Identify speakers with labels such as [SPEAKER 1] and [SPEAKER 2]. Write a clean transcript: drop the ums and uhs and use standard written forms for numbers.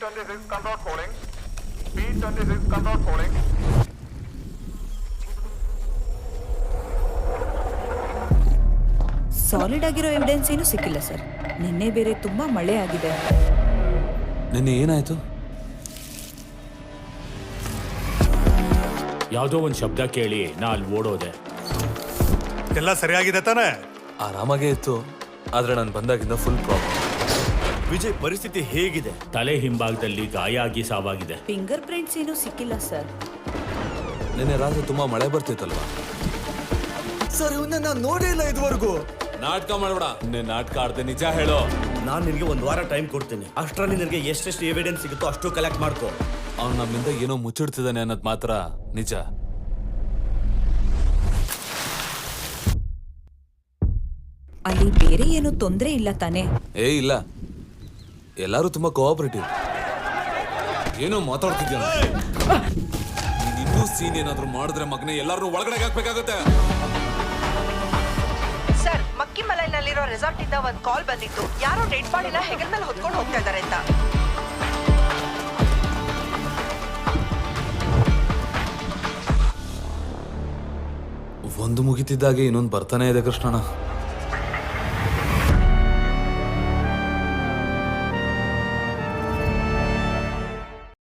[SPEAKER 1] B26 control calling. B26 control calling.
[SPEAKER 2] Solid ಆಗಿರೋ evidence ಏನು ಸಿಕ್ಕಿಲ್ಲ ಸರ್. ನಿನ್ನೆ ಬೇರೆ ತುಂಬಾ ಮಳೆ ಆಗಿದೆ.
[SPEAKER 3] ನಿನ್ನೆ ಏನಾಯ್ತು?
[SPEAKER 4] ಯಾವುದೋ ಒಂದು ಶಬ್ದ ಕೇಳಿ ನಾ ಅಲ್ಲಿ ಓಡೋದೆ.
[SPEAKER 5] ಎಲ್ಲ ಸರಿಯಾಗಿದೆ ತಾನೆ?
[SPEAKER 3] ಆರಾಮಾಗೇ ಇತ್ತು, ಆದ್ರೆ ನಾನು ಬಂದಾಗಿಂದ ಫುಲ್ ಪ್ರಾಬ್ಲಮ್.
[SPEAKER 6] ವಿಜಯ್, ಪರಿಸ್ಥಿತಿ ಹೇಗಿದೆ?
[SPEAKER 4] ತಲೆ ಹಿಂಭಾಗದಲ್ಲಿ ಗಾಯ ಆಗಿ ಸಾವಾಗಿದೆ.
[SPEAKER 2] ಫಿಂಗರ್ ಪ್ರಿಂಟ್ಸ್ ಏನು ಸಿಕ್ಕಿಲ್ಲ ಸರ್.
[SPEAKER 3] ನಿನ್ನೆ ರಾತ್ರಿ ತುಂಬಾ ಮಳೆ ಬರ್ತಿತ್ತಲ್ವಾ?
[SPEAKER 6] ಸರ್, ಇವನ್ನ ನಾನು ನೋಡೇ ಇಲ್ಲ ಇದುವರೆಗೂ.
[SPEAKER 3] ನಾಟಕ ಮಾಡಬೇಡ. ನಿನ್ನೆ ನಾಟಕ ಆಡ್ದೆ, ನಿಜ ಹೇಳೋ.
[SPEAKER 6] ನಾನು ನಿನಗೆ 1 ವಾರ ಟೈಮ್ ಕೊಡ್ತೀನಿ. ಅಷ್ಟರಲ್ಲಿ ನಿನಗೆ ಎಷ್ಟೆಷ್ಟು ಎವಿಡೆನ್ಸ್ ಸಿಗುತ್ತೋ ಅಷ್ಟು ಕಲೆಕ್ಟ್ ಮಾಡ್ಕೋ.
[SPEAKER 3] ಅವ್ನು ನಮ್ಮಿಂದ ಏನೋ ಮುಚ್ಚಿಡ್ತಿದ್ದಾನೆ ಅನ್ನೋದು ಮಾತ್ರ ನಿಜ.
[SPEAKER 2] ಅಲ್ಲಿ ಬೇರೆ ಏನು ತೊಂದರೆ ಇಲ್ಲ ತಾನೆ?
[SPEAKER 3] ಇಲ್ಲ, ಎಲ್ಲರೂ ತುಂಬಾ ಕೋಆಪರೇಟಿವ್. ಏನೋ ಮಾತಾಡ್ತಿದ್ಯ? ಇನ್ನೂ ಸೀನ್ ಏನಾದ್ರು ಮಾಡಿದ್ರೆ ಮಗನೇ ಎಲ್ಲಾರು ಒಳಗಡೆ ಹಾಕ್ಬೇಕಾಗತ್ತೆ.
[SPEAKER 7] ಸರ್, ಮಕ್ಕಿಮಲೈನಲ್ಲಿರೋ ರೆಸಾರ್ಟ್ ಇಂದ ಒಂದು ಕಾಲ್ ಬಂದಿತ್ತು. ಯಾರೋ ಡೆಡ್ ಬಾಡಿನ ಹೆಗಲ ಮೇಲೆ ಹೊತ್ಕೊಂಡು ಹೋಗ್ತಾ ಇದ್ದಾರೆ ಅಂತ.
[SPEAKER 3] ಒಂದು ಮುಗಿತಿದ್ದಾಗೆ ಇನ್ನೊಂದು ಬರ್ತಾನೆ ಇದೆ ಕೃಷ್ಣಣ್ಣ.